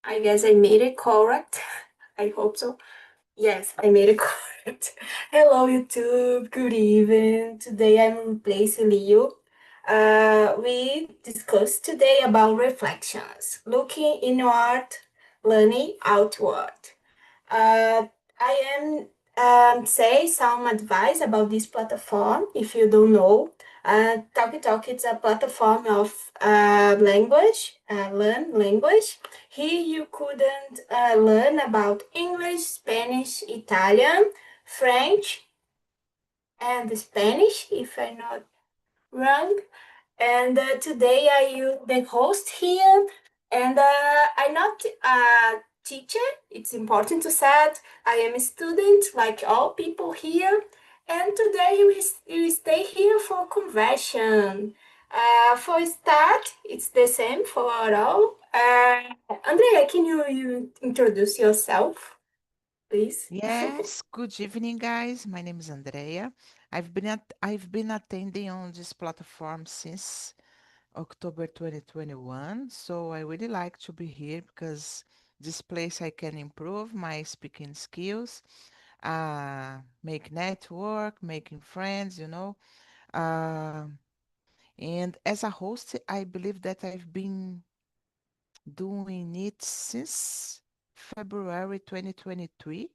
I guess I made it correct. I hope so. Yes, I made it correct. Hello, YouTube. Good evening. Today I'm replacing Leo. We discussed today about reflections, looking inward, learning outward. Uh, I am say some advice about this platform. If you don't know, TalkNtalk is a platform of language, learn language. Here you couldn't learn about English, Spanish, Italian, French, and Spanish, if I'm not wrong. And today I use the host here, and I'm not a teacher. It's important to say I am a student, like all people here. And today we stay here for conversion. For start, it's the same for all. Andrea, can you introduce yourself, please? Yes, good evening, guys. My name is Andrea. I've been attending on this platform since October 2021, so I really like to be here because this place I can improve my speaking skills, make network, making friends, Uh, and as a host, I believe that I've been doing it since February 2023.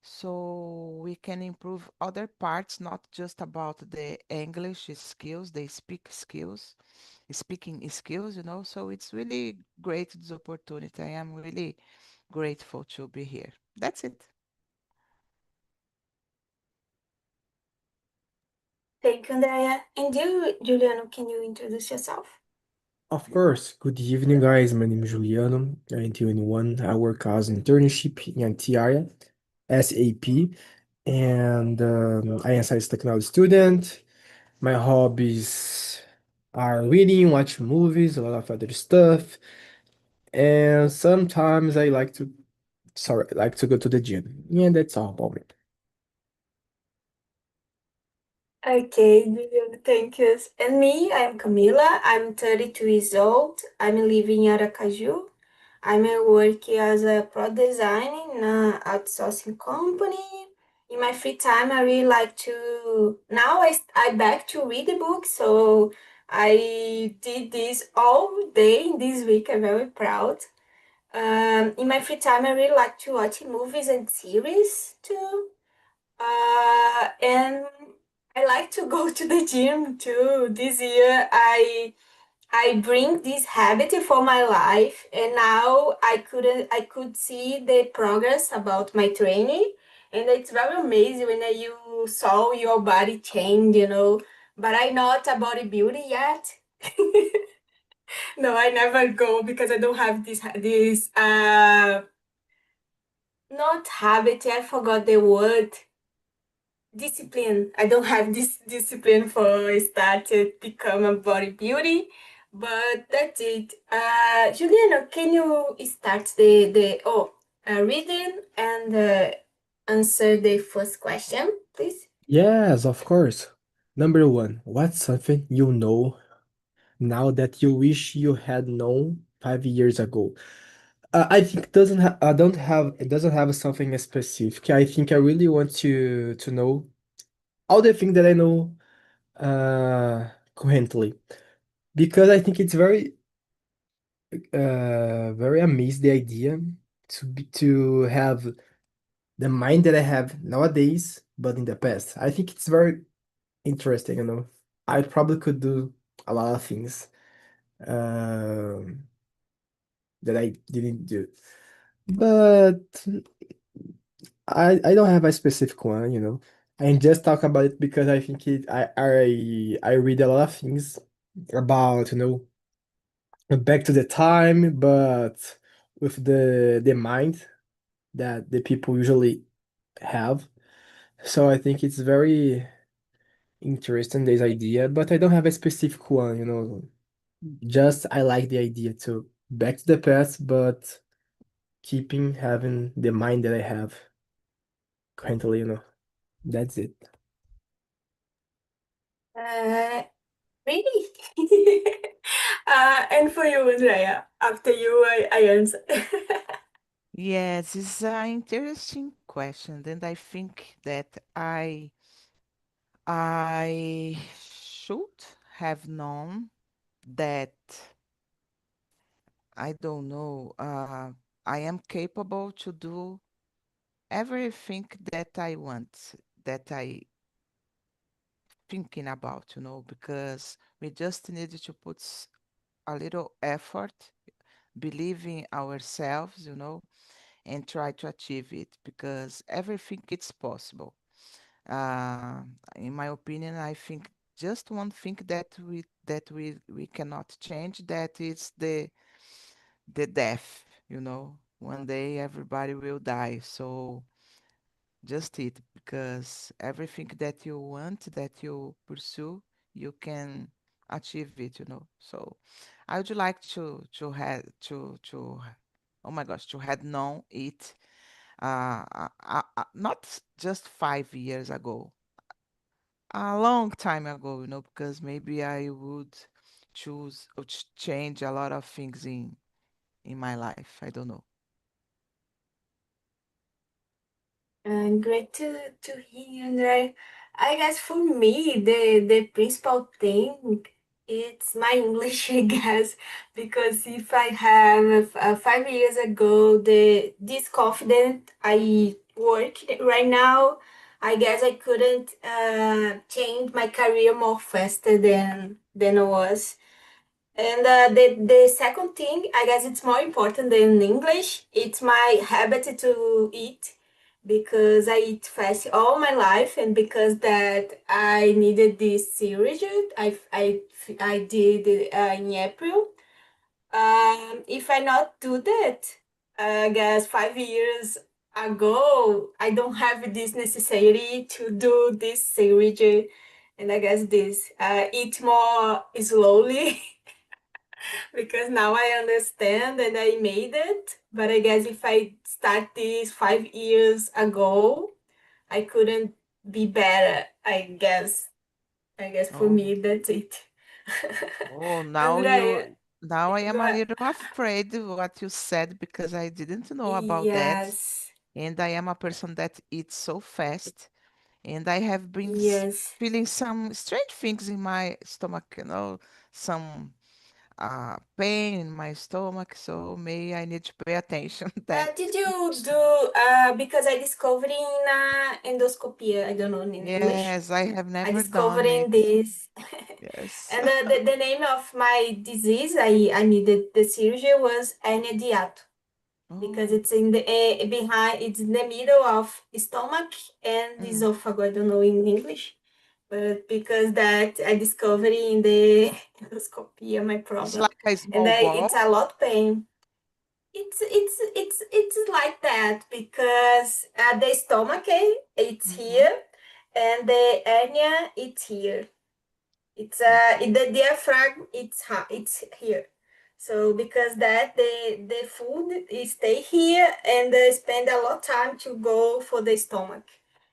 So we can improve other parts, not just about the English skills, the speaking skills, So it's really great, this opportunity. I am really grateful to be here. That's it. Thank you, Andrea. And you, Juliano, can you introduce yourself? Of course. Good evening, guys. My name is Juliano. I'm 21. I work as an internship in IT area, SAP, and I am a science technology student. My hobbies are reading, watching movies, a lot of other stuff, and sometimes I like to go to the gym. And that's all about me. Okay, Juliana, thank you. And me, I'm Camila. I'm 32 years old. I'm living in Aracaju. I'm working as a product designer in an outsourcing company. In my free time, I really like to. Now I back to read the book, so I did this all day this week. I'm very proud. In my free time, I really like to watch movies and series too. And I like to go to the gym too. This year I bring this habit for my life, and now I could see the progress about my training, and it's very amazing when you saw your body change. But I'm not a bodybuilder yet. No, I never go because I don't have this not habit. I forgot the word. Discipline. I don't have this discipline for start to become a bodybuilder, but that's it. Juliana, can you start the reading and answer the first question, please? Yes, of course. Number one, what's something you know now that you wish you had known 5 years ago? I think it doesn't have something specific. I think I really want to know all the things that I know currently because I think it's very amazing the idea to have the mind that I have nowadays, but in the past. I think it's very interesting. I probably could do a lot of things that I didn't do. But I don't have a specific one. I just talk about it because I think I read a lot of things about, back to the time, but with the mind that the people usually have. So I think it's very interesting this idea, but I don't have a specific one. Just I like the idea to back to the past, but keeping having the mind that I have currently. That's it. Uh, Really? And for you, Andrea, after you, I answer. Yes, it's an interesting question, and I think that I should have known that I don't know. I am capable to do everything that I want, that I thinking about, because we just need to put a little effort, believe in ourselves, and try to achieve it because everything is possible. Uh, in my opinion, I think just one thing that we cannot change, that is the death. One day everybody will die. So just it, because everything that you want, that you pursue, you can achieve it. So I would like to have to oh my gosh, to had known it not just 5 years ago, a long time ago, because maybe I would choose or change a lot of things in my life. I don't know. Great to hear, Andre. I guess for me, the principal thing it's my English, I guess, because if I have 5 years ago the this confident I work right now, I guess I couldn't change my career more faster than I was. And the second thing, I guess it's more important than English. It's my habit to eat because I eat fast all my life, and because that I needed this surgery. I did it, in April. If I not do that, I guess 5 years ago, I don't have this necessity to do this surgery, and I guess this eat more slowly. Because now I understand and I made it. But I guess if I start this 5 years ago, I couldn't be better. I guess for Oh, me that's it. oh, Andrea, now I am go a ahead. little afraid of what you said because I didn't know about that. Yes, And I am a person that eats so fast, and I have been yes. feeling some strange things in my stomach, some pain in my stomach. So maybe I need to pay attention to that. Did you do because I discovered in endoscopy, I don't know in English. Yes, I have I never discovered done in it. this. Yes. And the name of my disease I needed the surgery was hernia hiatus because Oh. it's in the behind, it's in the middle of stomach and Mm. esophagus. I don't know in English, but because that I discovered in the endoscopy my It's problem, like a and small it's ball. a lot pain. It's like that because the stomach it's Mm-hmm. here and the hernia it's here. It's Okay. the diaphragm. It's here. So because that the food is stay here and spend a lot time to go for the stomach,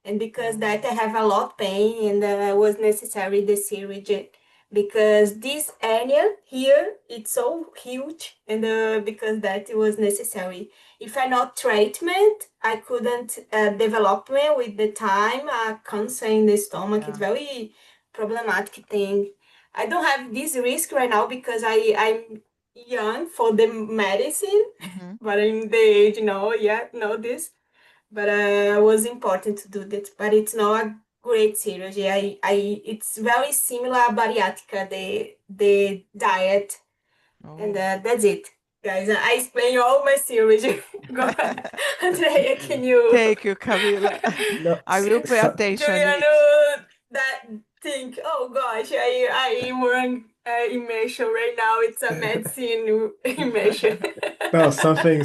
and because Oh. that I have a lot pain and was necessary the surgery because this hernia here it's so huge and because that it was necessary. If I not treatment, I couldn't development with the time cancer in the stomach. It's Yeah. very problematic thing. I don't have this risk right now because I'm young for the medicine, Mm-hmm. but in the age no yet know this. But it was important to do that. But it's not a great surgery. I it's very similar bariatrica the diet, and Oh. that's it, guys. I explain all my surgery. Go ahead, Andrea. Can you? Thank you, Camila. No, I will pay attention it. Juliano that think, oh gosh, I run immersion right now. It's a medicine immersion. no, something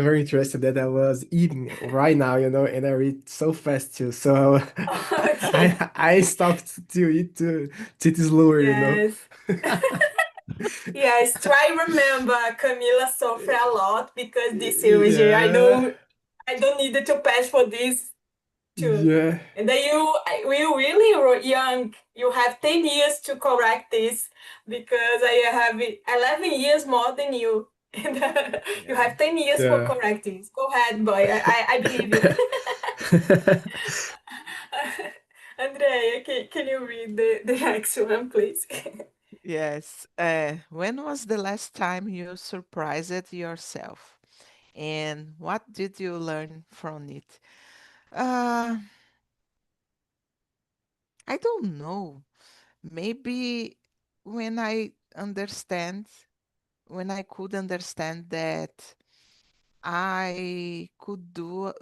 very interesting that I was eating right now, and I read so fast too. So Okay. I stopped to to eat slower. Yes. Yes. Try remember Camila suffer a lot because this surgery. Yeah, I don't need to pass for this too. yeah, And then you really young. You have 10 years to correct this because I have 11 years more than you. And you Yeah. have 10 years for Yeah. correcting this. Go ahead, boy. I believe you. Andrea, can you read the next one, please? Yes. When was the last time you surprised yourself? And what did you learn from it? Uh, I don't know. Maybe when I understand, when I could understand that I could do,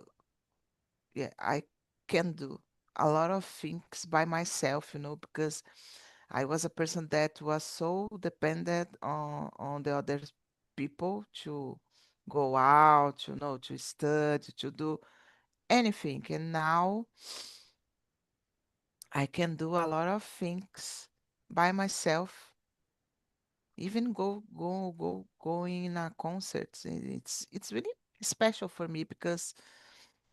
yeah, I can do a lot of things by myself, because I was a person that was so dependent on the other people to go out, to study, to do anything. And now I can do a lot of things by myself, even going in a concert. It's really special for me because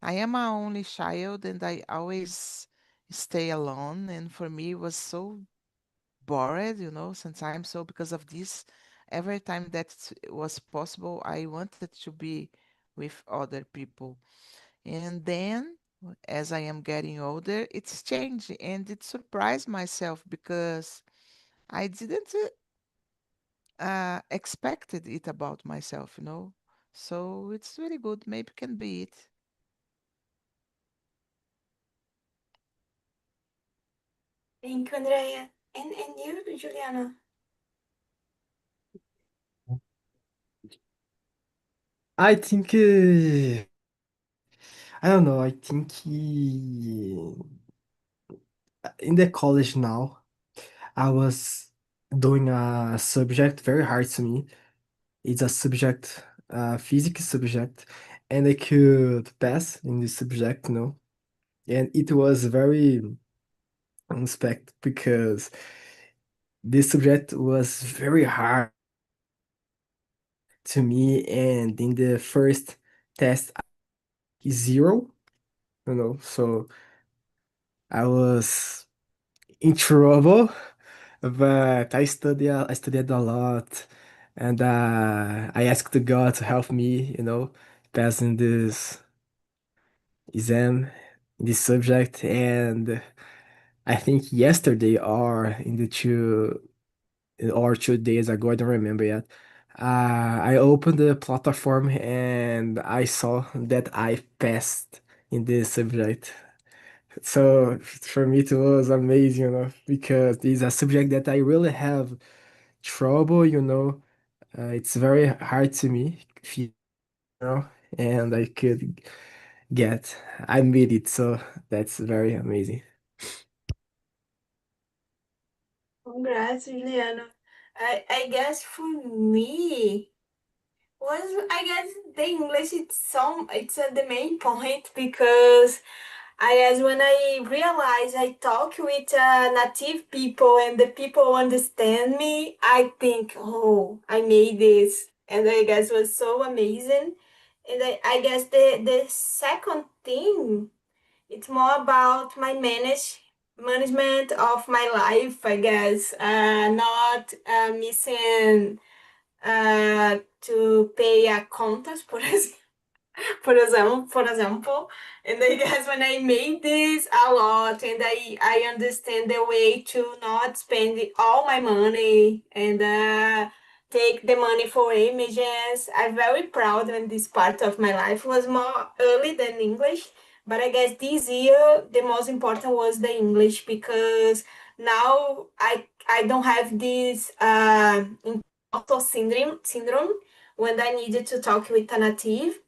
I am my only child and I always stay alone. And for me, it was so bored, sometimes. So because of this, every time that it was possible, I wanted to be with other people. And then, as I am getting older, it's changed and it surprised myself because I didn't expected it about myself. So it's really good. Maybe can be it. Thank you, Andrea. And you, Juliana? I think I don't know. I think in the college now, I was doing a subject very hard to me. It's a subject, physics subject, and I could pass in this subject. And it was very unexpected because this subject was very hard to me, and in the first test, I got 0. So I was in trouble, but I studied a lot, and I asked God to help me, passing this exam, this subject, and I think yesterday or 2 days ago, I don't remember yet. I opened the platform and I saw that I passed in this subject. So for me, it was amazing, because it's a subject that I really have trouble. It's very hard to me, and I could get, I made it. So that's very amazing. Congrats, Juliana. I guess for me was I guess the English it's the main point because I guess when I realize I talk with native people and the people understand me, I think, oh, I made this, and I guess was so amazing. And I guess the second thing it's more about my management of my life, I guess. Not missing to pay a contas, por exemplo. For example, and I guess when I made this a lot, and I understand the way to not spend all my money and take the money for images. I'm very proud when this part of my life was more early than English, but I guess this year the most important was the English because now I don't have this imposter syndrome when I needed to talk with a native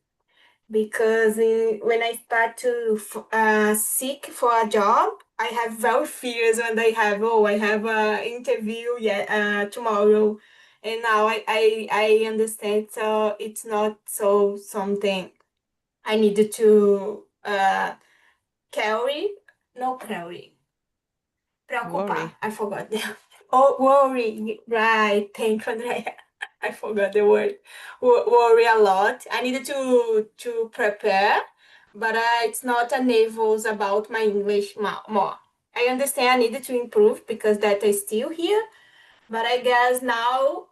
because when I start to seek for a job, I have very fears when I have a interview tomorrow, and now I understand so it's not so something I needed to carry, no carry, preocupar. Worry. I forgot the oh worry, right? Thank you, Andrea. I forgot the word. Worry a lot. I needed to prepare, but it's not a nervous about my English more. I understand I needed to improve because that is still here, but I guess now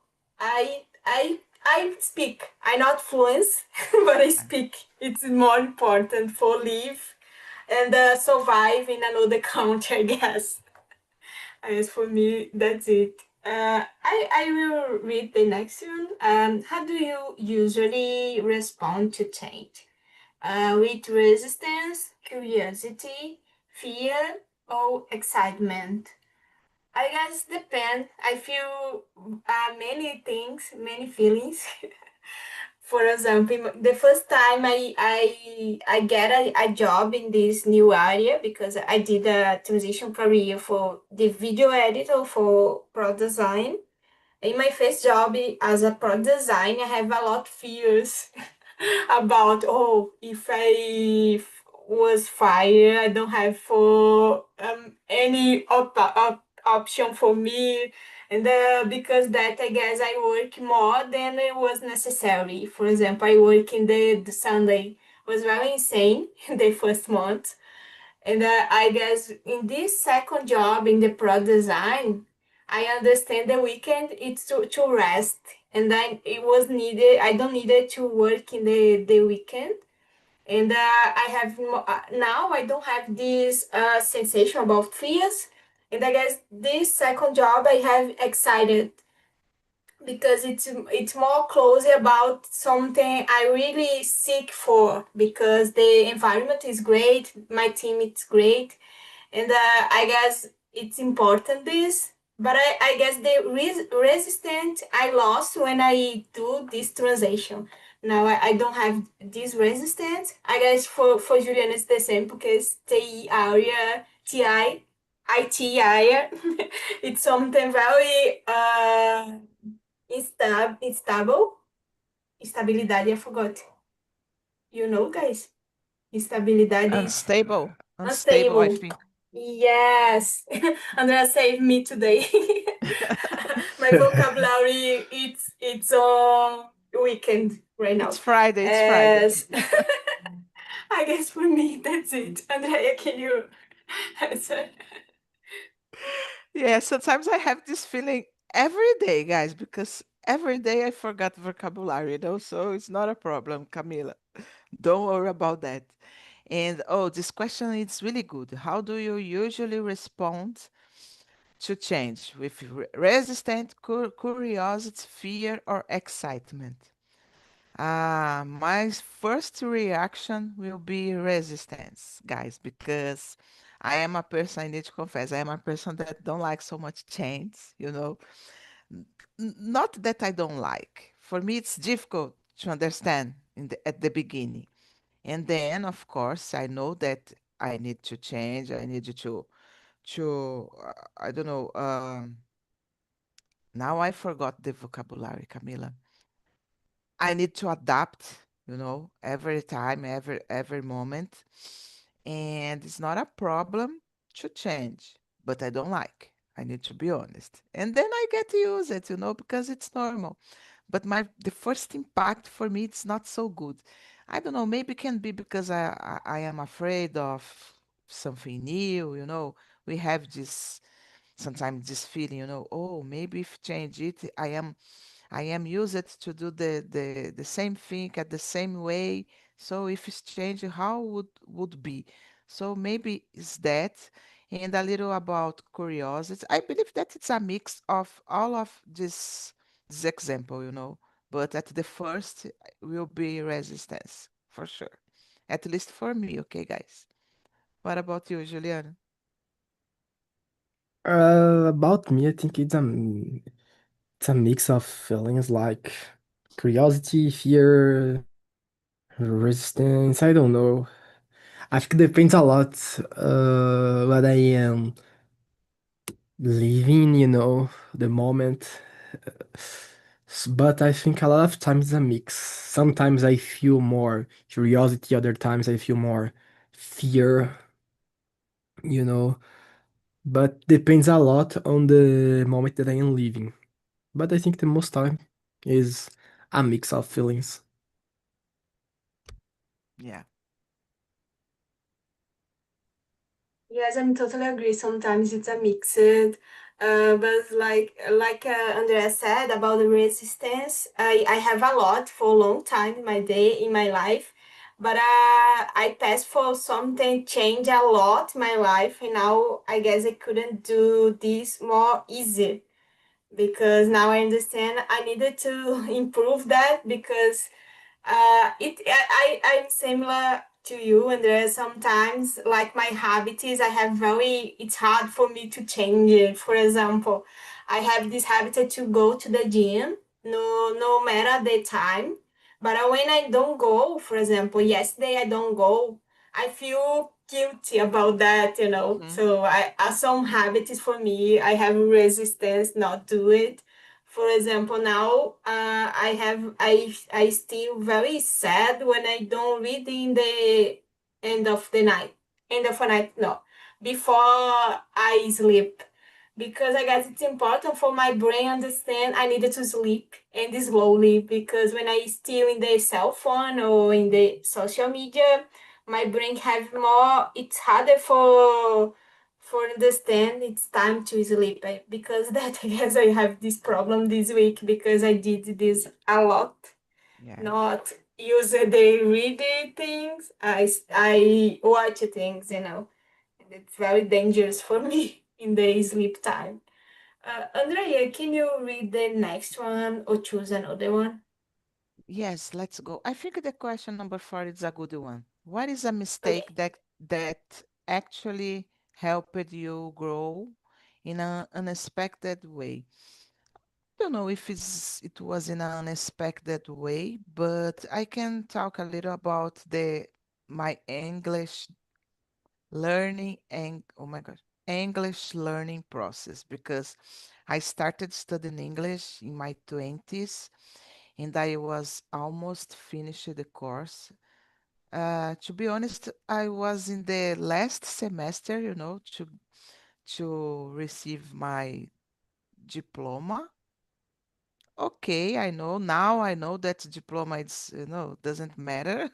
I speak. I'm not fluent, but I speak. It's more important for live and survive in another country, I guess. As for me, that's it. I will read the next one. How do you usually respond to change? With resistance, curiosity, fear, or excitement? I guess depend. I feel many things, many feelings. For example, the first time I get a job in this new area because I did a transition career for the video editor for product design. In my first job as a product design, I have a lot of fears about if was fired, I don't have for any option for me, and because that I guess I work more than it was necessary. For example, I work in the Sunday was very insane in the first month, and I guess in this second job in the product design, I understand the weekend it's to rest, and then it was needed. I don't needed to work in the weekend, and I have now I don't have this sensation about fears, and I guess this second job I have excited because it's more closely about something I really seek for because the environment is great, my team is great, and I guess it's important this. But I guess the resistance I lost when I do this transition. Now I don't have this resistance. I guess for Juliana it's the same because TI area, TI, IT area, it's something very instable. Estabilidade, I forgot. You know, guys? Estabilidade is Unstable. Unstable, I unstable. think. Yes. Andrea saved me today. My vocabulary it's on weekend right It's now. Friday. It's Friday. As I guess for me that's it. Andrea, can you answer? Yeah, sometimes I have this feeling every day, guys, because every day I forgot vocabulary, so it's not a problem, Camila. Don't worry about that. And oh, this question is really good. How do you usually respond to change with resistant curiosity, fear, or excitement? My first reaction will be resistance, guys, because I am a person, I need to confess, I am a person that don't like so much change. Not that I don't like. For me, it's difficult to understand at the beginning. And then, of course, I know that I need to change. I need I don't know. Now I forgot the vocabulary, Camila. I need to adapt, every time, every moment. And it's not a problem to change, but I don't like. I need to be honest. And then I get to use it, because it's normal. But the first impact for me, it's not so good. I don't know, maybe it can be because I am afraid of something new. We have this sometimes this feeling, oh, maybe if change it, I am used to do the same thing at the same way. So if it's changed, how would be? So maybe it's that, and a little about curiosity. I believe that it's a mix of all of this example. But at the first will be resistance for sure. At least for me, okay, guys. What about you, Juliana? About me, I think it's a mix of feelings like curiosity, fear, resistance. I don't know. I think it depends a lot what I am living, the moment. But I think a lot of times it's a mix. Sometimes I feel more curiosity, other times I feel more fear, you know. But depends a lot on the moment that I am living. But I think the most time is a mix of feelings. Yeah. Yes, I'm totally agree. Sometimes it's a mixed. But like Andrea said about the resistance, I have a lot for a long time in my day in my life, but I passed for something change a lot in my life, and now I guess I couldn't do this more easy because now I understand I needed to improve that because I'm similar to you, and there are sometimes like my habit is I have very it's hard for me to change it. For example, I have this habit to go to the gym, no matter the time. But when I don't go, for example, yesterday I don't go, I feel guilty about that, you know. Mhm. So I some habits for me, I have resistance not do it. For example, now I still very sad when I don't read in the end of the night. End of the night, no. Before I sleep. Because I guess it's important for my brain understand I needed to sleep and slowly because when I still in the cell phone or in the social media, my brain have more it's harder for understand it's time to sleep because that I guess I have this problem this week because I did this a lot, Yeah. not use the reading things. I watch things, you know, and it's very dangerous for me in the sleep time. Andrea, can you read the next one or choose another one? Yes, let's go. I think the question number 4 is a good one. What is a Okay. mistake that actually helped you grow in an unexpected way? Don't know if it was in an unexpected way, but I can talk a little about the my English learning and oh my gosh, English learning process because I started studying English in my 20s and I was almost finished the course. To be honest, I was in the last semester, to receive my diploma. Okay, I know now. I know that diploma is, doesn't matter.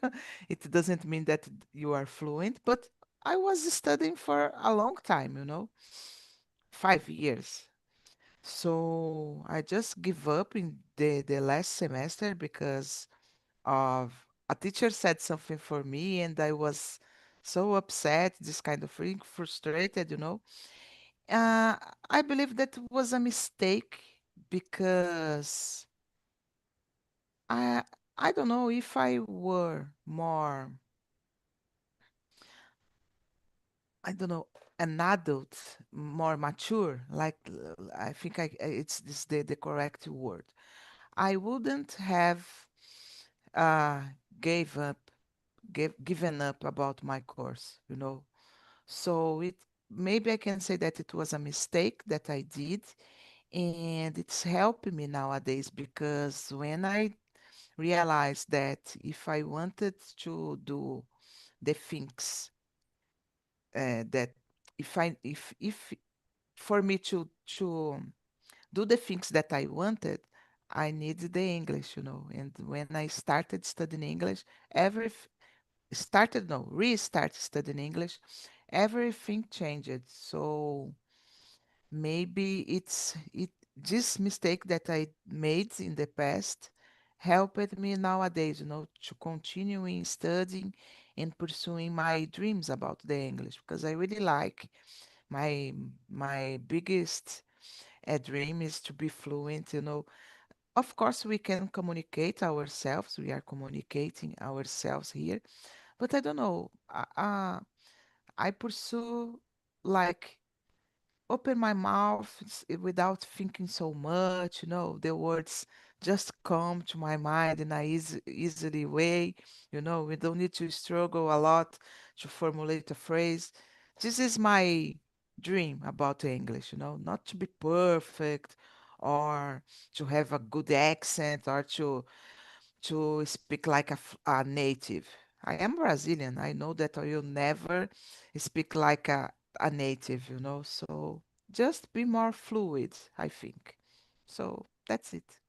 It doesn't mean that you are fluent, but I was studying for a long time, 5 years. So I just give up in the last semester because of a teacher said something for me and I was so upset, this kind of thing, frustrated, Uh, I believe that was a mistake because I I don't know if I were more, I don't know, an adult, more mature, like I think it's this the correct word. I wouldn't have uh, gave up, given up about my course, So it maybe I can say that it was a mistake that I did, and it's helping me nowadays because when I realized that if I wanted to do the things that if for me to do the things that I wanted, I needed the English, And when I started studying English, every started no restart studying English, everything changed. So maybe it this mistake that I made in the past helped me nowadays, to continuing studying and pursuing my dreams about the English because I really like my biggest dream is to be fluent, Of course, we can communicate ourselves. We are communicating ourselves here, but I don't know. I pursue like open my mouth without thinking so much, the words just come to my mind in a easily way, we don't need to struggle a lot to formulate a phrase. This is my dream about English, not to be perfect or to have a good accent or to speak like a native. I am Brazilian. I know that I will never speak like a native, So just be more fluid, I think. So that's it.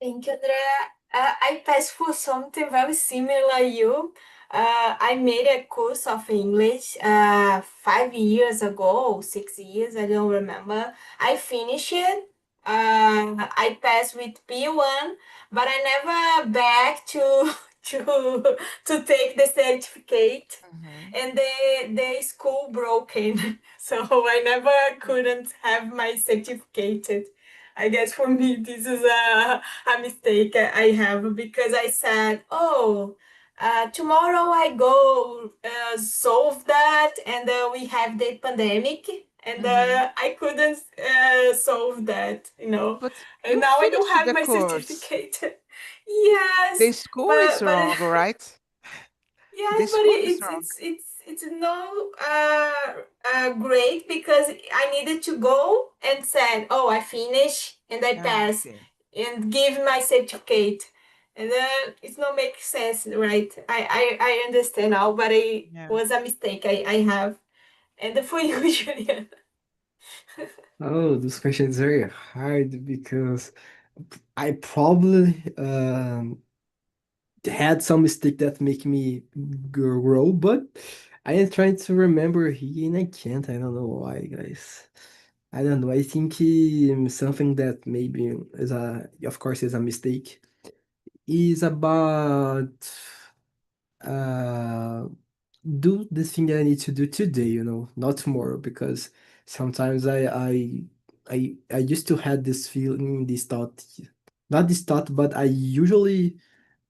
Thank you, Andrea. I passed for something very similar you. I made a course of English 5 years ago, 6 years, I don't remember. I finished it. I passed with P1, but I never back to to take the certificate, Mhm. and the school broken, so I never couldn't have my certificate. I guess for me this is a mistake I have because I said, oh, tomorrow I go solve that, and we have the pandemic, and Mhm. I couldn't solve that, But and you now I don't finished have the my course. certificate. The Yes, school is but wrong, right? yes, The but school is wrong. it's no great because I needed to go and said, oh, I finished and I Ah, passed okay. and give my certificate, and it's not make sense, right? I understand now, but it Yeah. was a mistake I have, and for you, Julian. Oh, this question is very hard because I probably had some mistake that make me grow, but I am trying to remember here and I can't. I don't know why, guys. I don't know. I think something that maybe is of course, is a mistake is about uh do the thing that I need to do today, not tomorrow, because sometimes I used to have this feeling, this thought, not this thought, but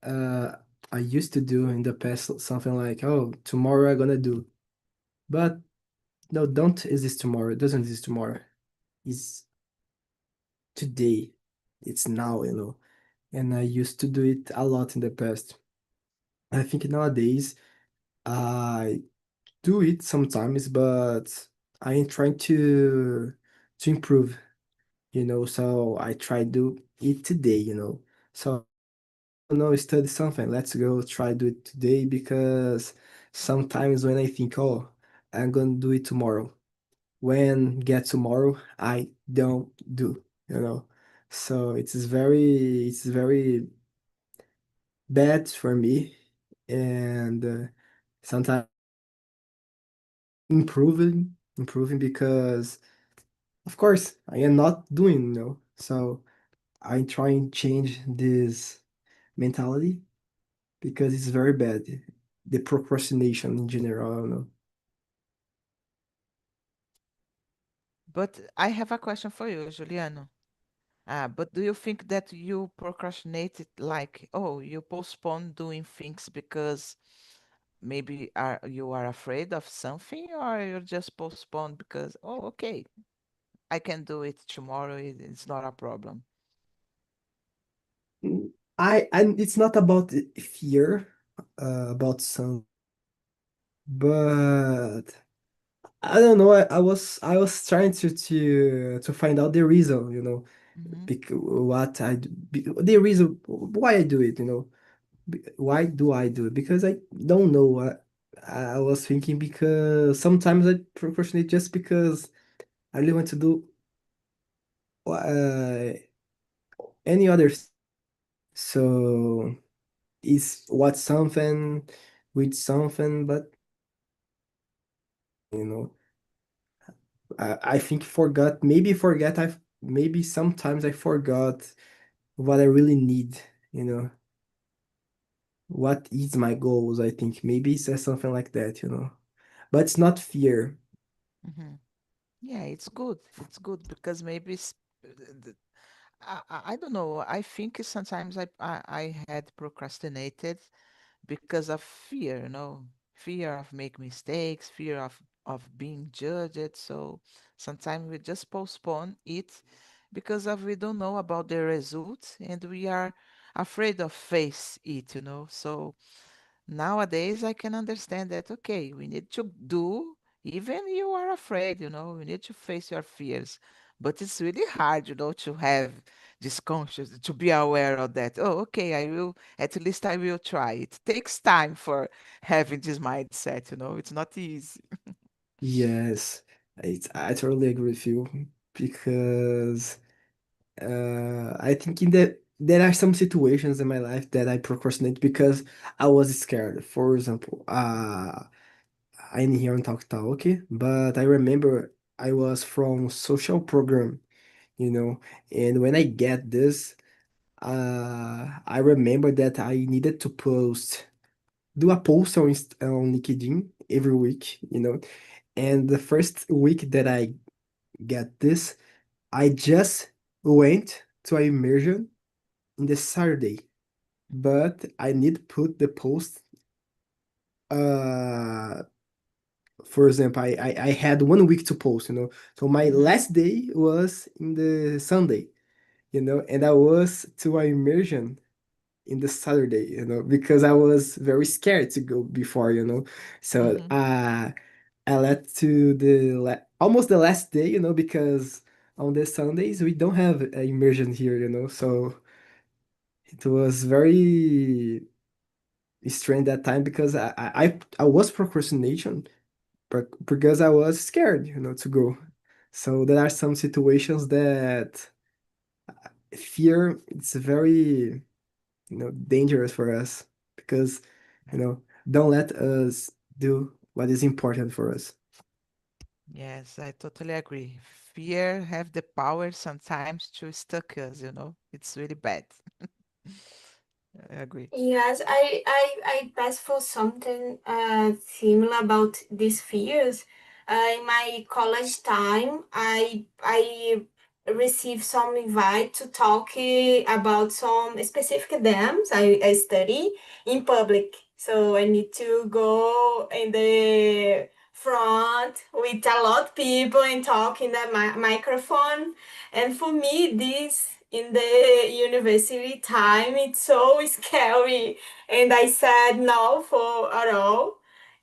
uh I used to do in the past something like, oh, tomorrow I'm gonna do. But no, don't exist tomorrow. It doesn't exist tomorrow. It's today. It's now. And I used to do it a lot in the past. I think nowadays I do it sometimes, but I am trying to improve, so I try do it today. So no, study something. Let's go try do it today, because sometimes when I think, oh, I'm gonna do it tomorrow, when get tomorrow, I don't do. So it's very bad for me, and sometimes improving because of course I am not doing. So I'm trying to change this mentality because it's very bad. The procrastination in general, I don't know. But I have a question for you, Juliano. But do you think that you procrastinated, like, oh, you postpone doing things because maybe you are afraid of something, or you just postpone because, oh, okay, I can do it tomorrow, it's not a problem. I it's not about the fear about some, but I don't know. I was trying to find out the reason, Mm-hmm. what the reason why I do it. Why do I do it? Because I don't know. I was thinking because sometimes I procrastinate just because I really want to do uh, any other. So it's what something with something, but you know, I think forgot. Maybe sometimes I forgot what I really need. You know, what is my goals? I think maybe it says something like that. But it's not fear. Mm-hmm. Yeah, it's good. It's good because maybe I don't know. I think sometimes I had procrastinated because of fear, fear of make mistakes, fear of being judged. So sometimes we just postpone it because of we don't know about the results and we are afraid of face it. So nowadays I can understand that okay, we need to do even you are afraid, you need to face your fears. But it's really hard, to have this conscious, to be aware of that. Oh, okay, at least I will try. It takes time for having this mindset, it's not easy. Yes, I totally agree with you because I think in the there are some situations in my life that I procrastinate because I was scared. For example, I'm here on Talk Talk, but I remember I was from social program, you know, and when I get this, I remember that I needed to do a post on LinkedIn every week, and the first week that I get this, I just went to a immersion in the Saturday, but I need to put the post. Uh, for example, I had 1 week to post, so my Mm-hmm. last day was in the Sunday, and I was to a immersion in the Saturday, because I was very scared to go before, so Mm-hmm. I let to almost the last day, because on the Sundays we don't have immersion here, so it was very strange that time because I was procrastination, but because I was scared, to go. So there are some situations that fear it's very, dangerous for us because, don't let us do what is important for us. Yes, I totally agree. Fear have the power sometimes to stuck us, you know. It's really bad. I agree. Yes, I passed for something similar about these fears. In my college time, I received some invite to talk about some specific exams I study in public. So I need to go in the front with a lot of people and talk in the microphone. And for me, this in the university time, it's so scary. And I said no for at all.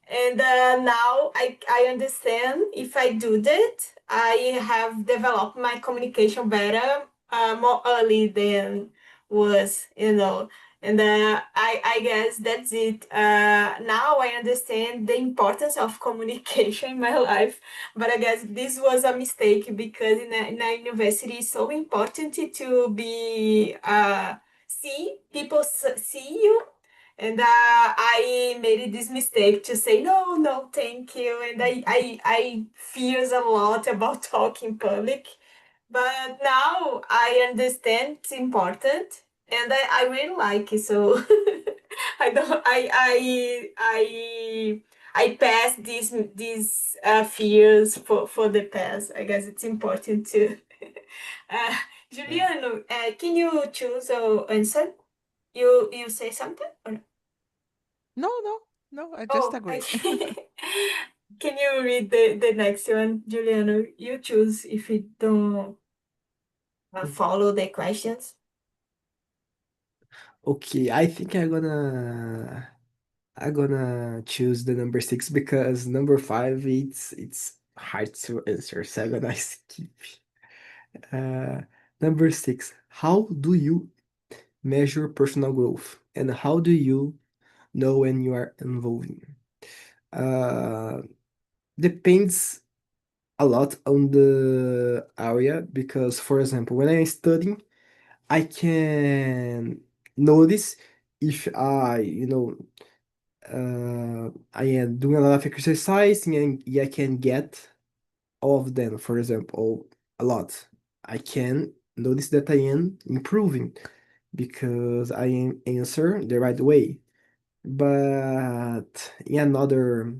And now I understand if I do that, I have developed my communication better more early than was, And I guess that's it. Now I understand the importance of communication in my life, but I guess this was a mistake because in a university it's so important to be see people see you, and I made this mistake to say no, no, thank you, and I fears a lot about talking in public, but now I understand it's important, and I really like it. So I don't I pass these fears for the past. I guess it's important to. uh, Yeah. Juliano, can you choose or answer? You say something? Or no? No, no, no, I just Oh, agree. can you read the next one, Juliano? You choose if you don't follow the questions. Okay, I think I'm gonna choose the number 6 because number 5 it's hard to answer, so I'm gonna skip. Uh, Number 6. How do you measure personal growth, and how do you know when you are evolving? Uh, Depends a lot on the area because, for example, when I'm studying, I can notice if I am doing a lot of exercise and I can get all of them, for example, a lot. I can notice that I am improving because I am answer the right way. But in another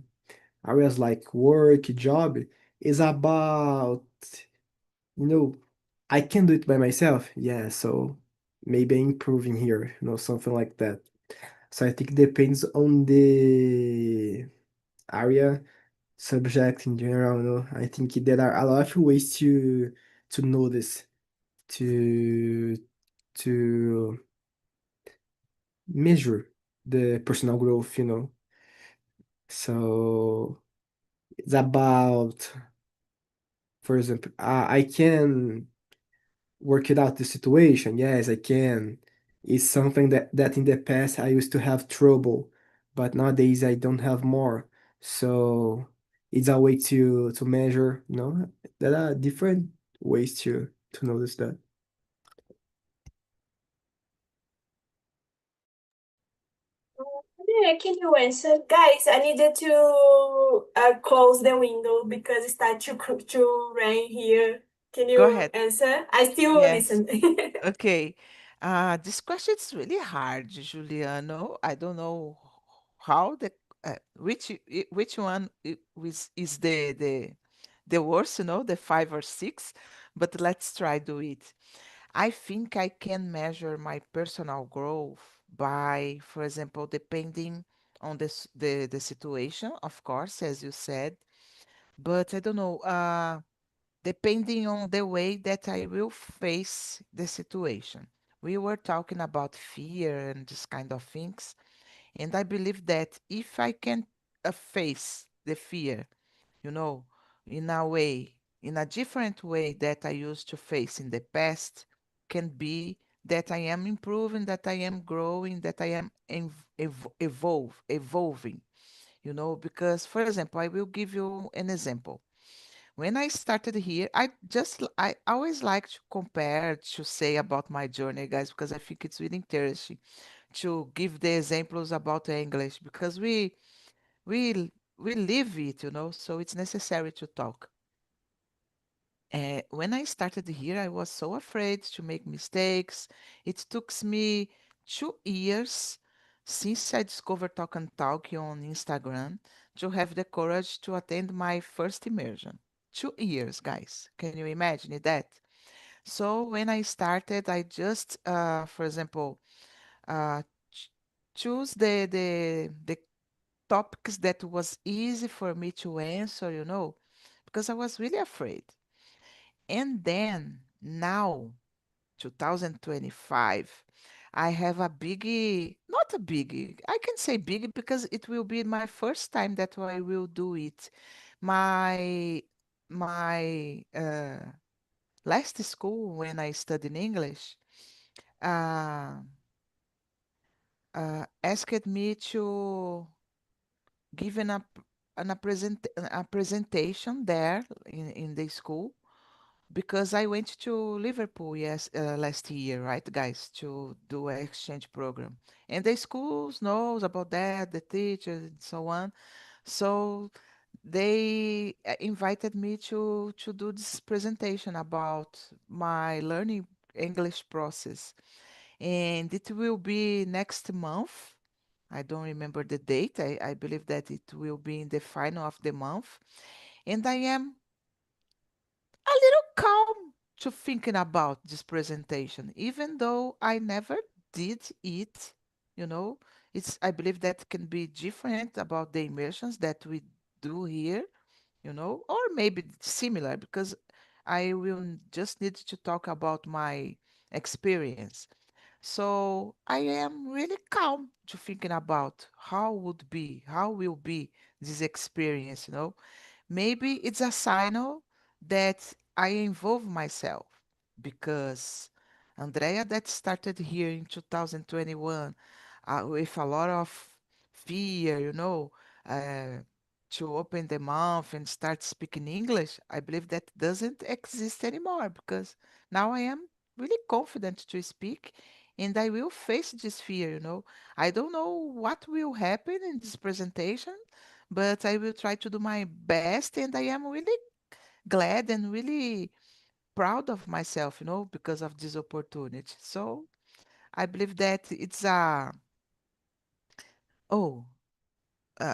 areas like work, job, is about, you know, I can do it by myself. Yeah, so maybe I'm improving here, something like that. So I think it depends on the area, subject in general, I think there are a lot of ways to notice, to to measure the personal growth, So it's about, for example, I can work it out the situation. Yes, I can. It's something that in the past I used to have trouble, but nowadays I don't have more. So it's a way to measure, There are different ways to notice that. Andrea, can you answer? Guys, I needed to close the window because it started to rain here. Can Go you ahead. answer? I still Yes. listen. Okay. This question is really hard, Juliano. I don't know how which one is the worst, the 5 or 6, but let's try do it. I think I can measure my personal growth by, for example, depending on the situation, of course, as you said, but I don't know, depending on the way that I will face the situation. We were talking about fear and this kind of things, and I believe that if I can face the fear, you know, in a way, in a different way that I used to face in the past, can be that I am improving, that I am growing, that I am evolving, because, for example, I will give you an example. When I started here, I always like to compare, to say about my journey, guys, because I think it's really interesting to give the examples about English because we we live it, so it's necessary to talk. When I started here, I was so afraid to make mistakes. It took me 2 years since I discovered Talk and Talk on Instagram to have the courage to attend my first immersion. 2 years, guys. Can you imagine that? So when I started, I just, for example, uh, ch- choose the topics that was easy for me to answer, because I was really afraid. And then now, 2025, I have a big, not a big, I can say big because it will be my first time that I will do it. My last school when I studied English uh, asked me to give a presentation there in the school because I went to Liverpool last year, right, guys, to do an exchange program. And the schools knows about that, the teachers and so on. So they invited me to do this presentation about my learning English process. And it will be next month. I don't remember the date. I believe that it will be in the final of the month. And I am a little calm to thinking about this presentation, even though I never did it. You know, I believe that can be different about the immersions that we do here, or maybe similar because I will just need to talk about my experience. So I am really calm to thinking about how will be this experience. Maybe it's a signal that I involve myself because Andrea that started here in 2021 with a lot of fear, uh, to open the mouth and start speaking English. I believe that doesn't exist anymore because now I am really confident to speak and I will face this fear. I don't know what will happen in this presentation, but I will try to do my best, and I am really glad and really proud of myself, because of this opportunity. So I believe that oh,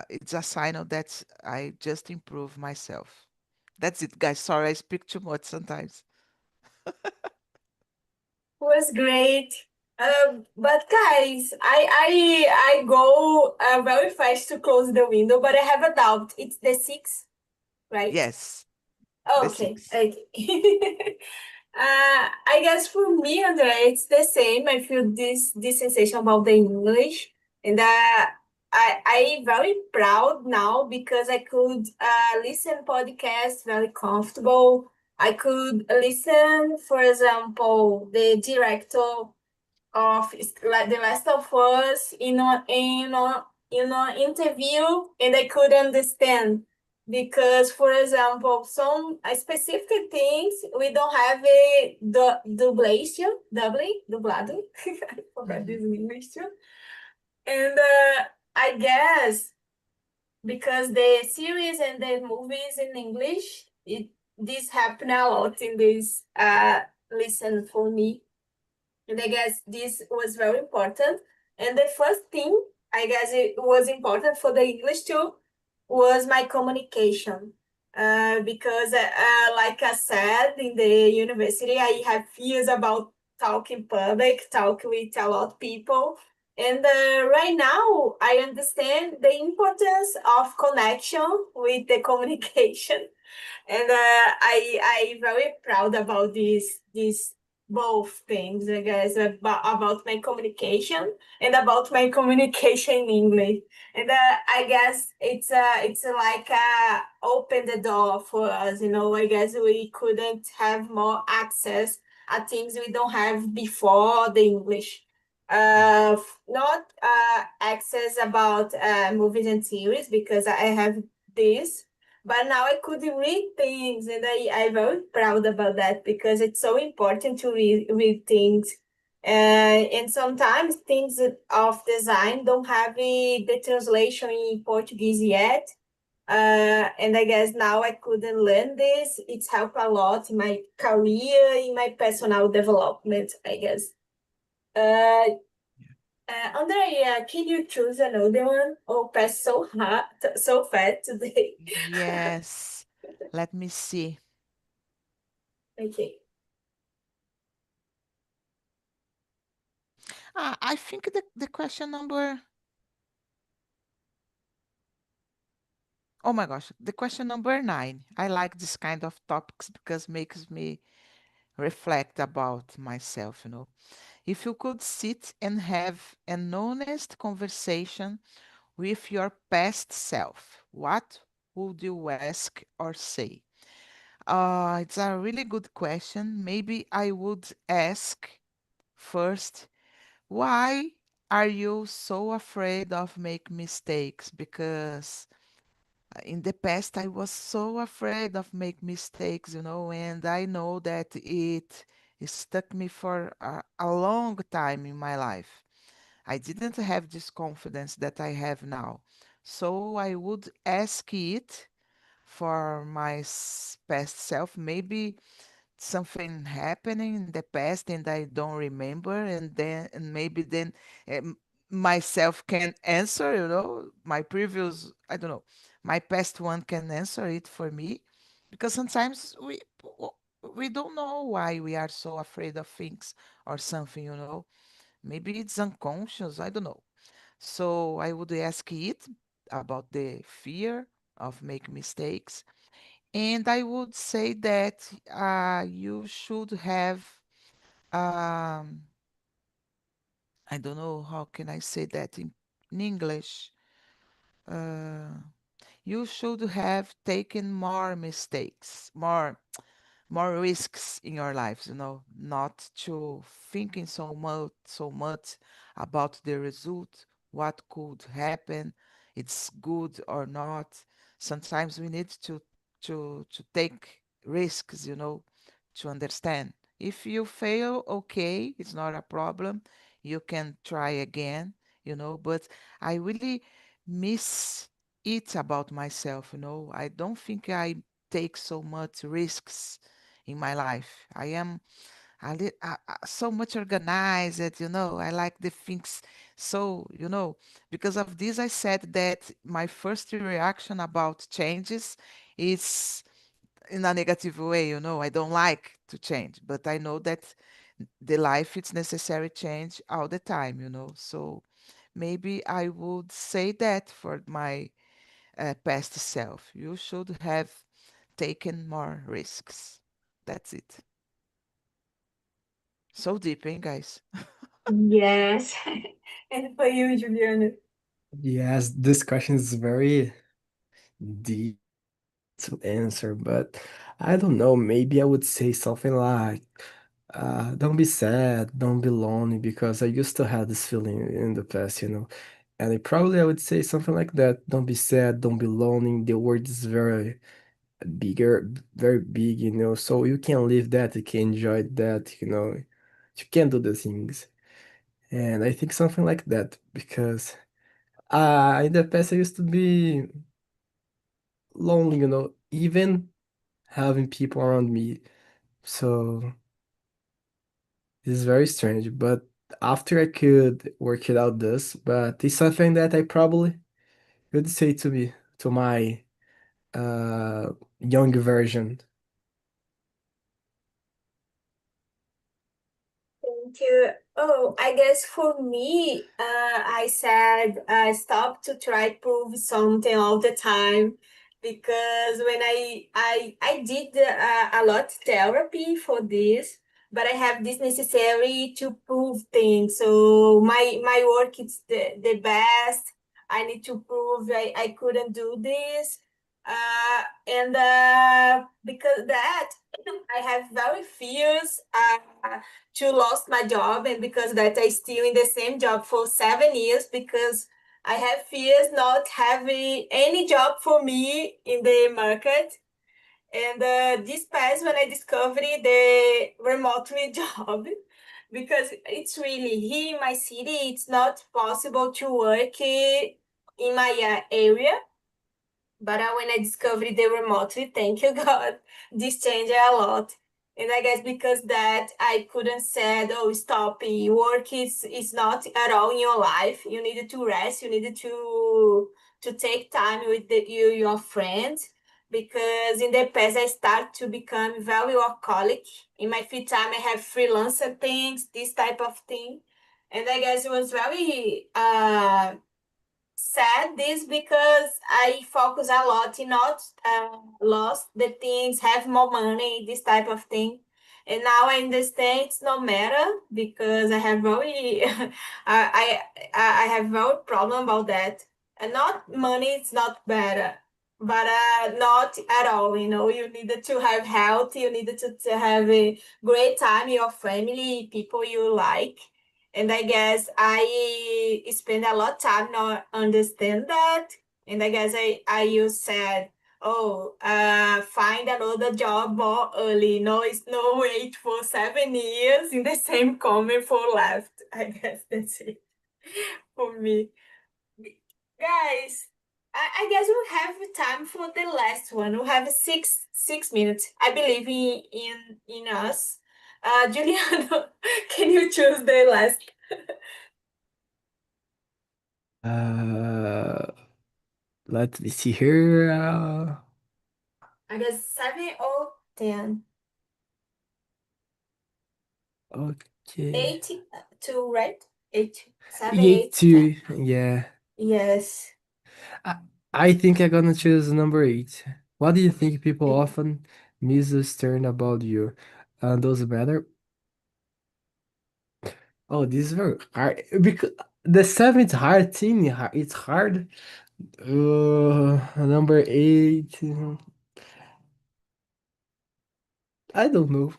it's a sign of that I just improve myself. That's it, guys. Sorry, I speak too much sometimes. Was great. But guys, I go very fast to close the window, but I have a doubt. It's the six, right? Yes, the Okay, six. okay. I guess for me, Andrea, it's the same. I feel this sensation about the English, and I very proud now because I could listen podcasts very comfortable. I could listen, for example, the director of like The Last of Us in a interview, and I could understand because, for example, some specific things we don't have a dublado. I forgot Mhm. this in English too. And I guess because the series and the movies in English, this happen a lot in this listen for me. And I guess this was very important. And the first thing I guess it was important for the English too was my communication. Because, like I said, in the university, I have fears about talk in public, talk with a lot of people. And right now, I understand the importance of connection with the communication. And I very proud about this both things, I guess, about my communication and about my communication in English. And I guess it's like open the door for us. I guess we couldn't have more access at things we don't have before the English. Not access about movies and series because I have this, but now I could read things, and I'm very proud about that because it's so important to read things. And sometimes things of design don't have the translation in Portuguese yet. And I guess now I couldn't learn this. It's helped a lot in my career, in my personal development, I guess. Uh, Andrea, can you choose another one? Oh, pass so hard, so fast today. Yes. Let me see. Okay. I think the question number, oh my gosh, the question number 9. I like this kind of topics because makes me reflect about myself. If you could sit and have an honest conversation with your past self, what would you ask or say? It's a really good question. Maybe I would ask first, why are you so afraid of make mistakes? Because in the past I was so afraid of make mistakes, and I know that it stuck me for a long time in my life. I didn't have this confidence that I have now. So I would ask it for my past self. Maybe something happening in the past and I don't remember, and maybe then um, myself can answer, my previous, I don't know, my past one can answer it for me, because sometimes we don't know why we are so afraid of things or something. Maybe it's unconscious, I don't know. So I would ask it about the fear of making mistakes, and I would say that you should have, um, I don't know how can I say that in English. Uh, you should have taken more mistakes, more risks in your lives, not to thinking so much about the result, what could happen, it's good or not. Sometimes we need to take risks, to understand. If you fail, okay, it's not a problem. You can try again, but I really miss it about myself. I don't think I take so much risks in my life. I am so much organized. I like the things so, because of this, I said that my first reaction about changes is in a negative way. I don't like to change, but I know that the life it's necessary change all the time. So maybe I would say that for my past self. You should have taken more risks. That's it. So deep, eh, guys? Yes. And for you, Juliana? Yes, this question is very deep to answer, but I don't know. Maybe I would say something like, don't be sad, don't be lonely, because I used to have this feeling in the past. And I would say something like that. Don't be sad, don't be lonely. The word is very bigger, very big. So you can live that, you can enjoy that. You can do the things. And I think something like that, because In the past, I used to be lonely, even having people around me. So this is very strange. But after I could work it out this, but it's something that I probably would say to my uh young version. Thank you. Oh, I guess for me, I said stop to try prove something all the time because when I did a lot therapy for this, but I have this necessary to prove things. So my work is the best. I need to prove I couldn't do this. And because that I have very fears. To lost my job and because that I still in the same job for 7 years because I have fears not having any job for me in the market. And this past when I discovered the remotely job because it's really here in my city it's not possible to work in my area but when I discovered the remotely, thank you God, this changed a lot. And I guess because that I couldn't said, oh, stop, work is not at all in your life. You needed to rest. You needed to take time with your friends. Because in the past I start to become very workaholic. In my free time I have freelancer things, this type of thing. And I guess it was very said this because I focus a lot in not lost the things, have more money, this type of thing. And now I understand it's no matter because I have very I I have very problem about that. And not money, it's not better. But not at all, you needed to have health, you needed to have a great time, your family, people you like and I guess I spend a lot of time not understand that. And I guess you said, oh, find another job more early. No, it's no wait for 7 years in the same company for left. I guess that's it for me. Guys, I guess we have time for the last one. We have six minutes. I believe in us. Juliano, can you choose the last? Uh, Let me see here. I guess 7 or 10. Okay. 8 two, right? Eight, seven, Yeah, eight, 10. two. Yeah. Yes. I, I think I'm gonna choose number 8. What do you think people often misunderstand about you? Does it matter? Oh, this is very hard because the 7 is hard thing. It's hard. Number 8. I don't know.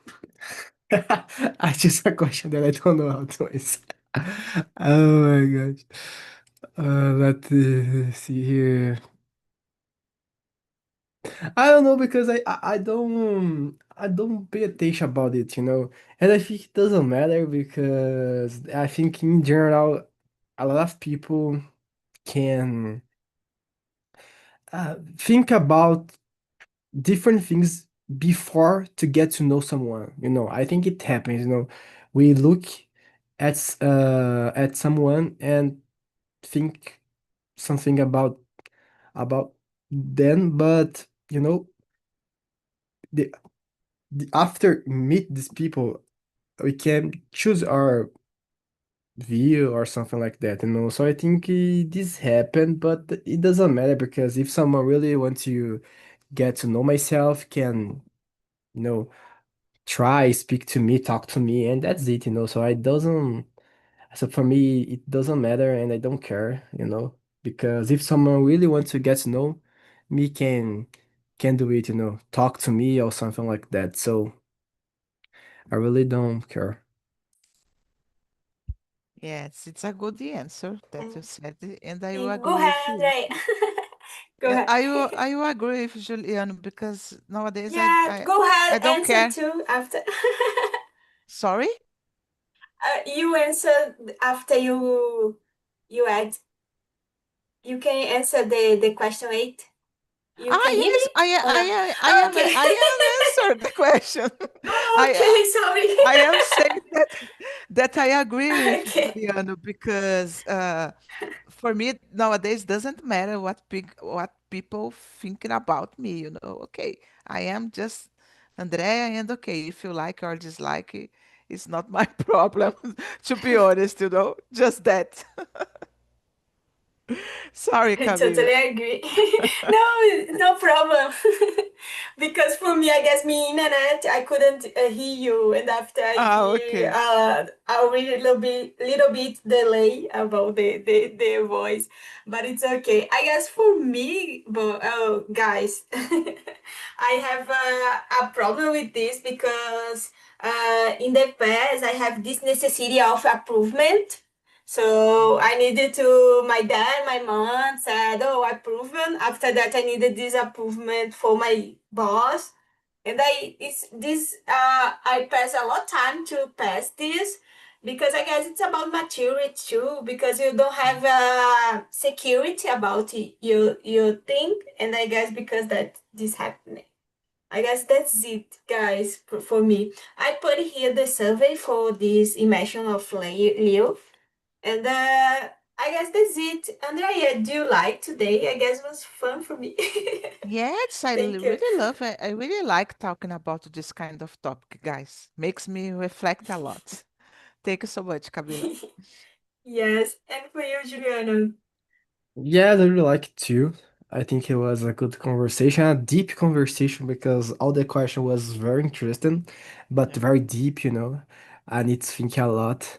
I just a question that I don't know how to answer. Oh my gosh. Let's see here. I don't know because I don't pay attention about it. And I think it doesn't matter because I think in general a lot of people can think about different things before to get to know someone. I think it happens. We look at someone and think something about them, but the, after meet these people, we can choose our view or something like that. So I think this happened, but it doesn't matter because if someone really wants to get to know myself, can you know try speak to me, talk to me, and that's it. So I doesn't so for me it doesn't matter and I don't care. Because if someone really wants to get to know me, can do it, talk to me or something like that. So I really don't care. Yes, it's a good answer that you said, and I will Go agree with ahead, you. Andrea. Go Yeah, ahead. I will agree with Juliano because nowadays I Yeah, I go I ahead, don't answer care. too after. Sorry? You answer after you add. You can answer the question 8. You can hear Yes, me or not? Okay. I am answered the question. I Okay, sorry. I am saying that I agree with Okay. Juliano because for me nowadays doesn't matter what people thinking about me, you know. Okay, I am just Andrea, and okay, if you like or dislike it, it's not my problem, to be honest, you know. Just that. Sorry, I Camila. totally agree. No, no problem. Because for me, I guess me internet, I couldn't hear you, and after I Ah, hear okay. a little bit delay about the voice, but it's okay. I guess for me, but guys, I have a problem with this because in the past I have this necessity of improvement. So I needed to, my dad, my mom said, oh, approval. After that, I needed this approval for my boss. And I pass a lot of time to pass this because I guess it's about maturity too, because you don't have security about it, you think. And I guess because that this happened. I guess that's it, guys, for me. I put here the survey for this immersion of Leo. And I guess that's it. Andrea, do you like today? I guess it was fun for me. Yes, Thank you. really love it. I really like talking about this kind of topic, guys. Makes me reflect a lot. Thank you so much, Camila. Yes, and for you, Juliana. Yeah, I really like it too. I think it was a good conversation, a deep conversation because all the question was very interesting, but Yeah. very deep, you know. I need to think a lot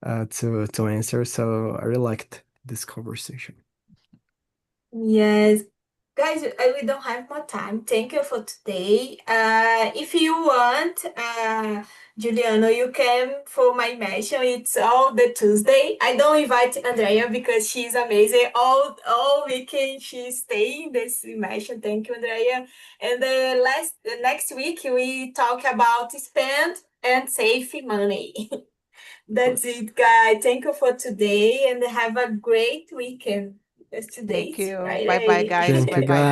to answer, so I really liked this conversation. Yes. Guys, we don't have more time. Thank you for today. If you want, Juliano, you can for my mention. It's all the Tuesday. I don't invite Andrea because she's amazing. All weekend she stay in this mention. Thank you, Andrea. And the next week we talk about spend and save money. That's Good. it, guys. Thank you for today and have a great weekend. Because Thank today's you. Bye bye, Friday. guys. Thank Bye you, bye. guys.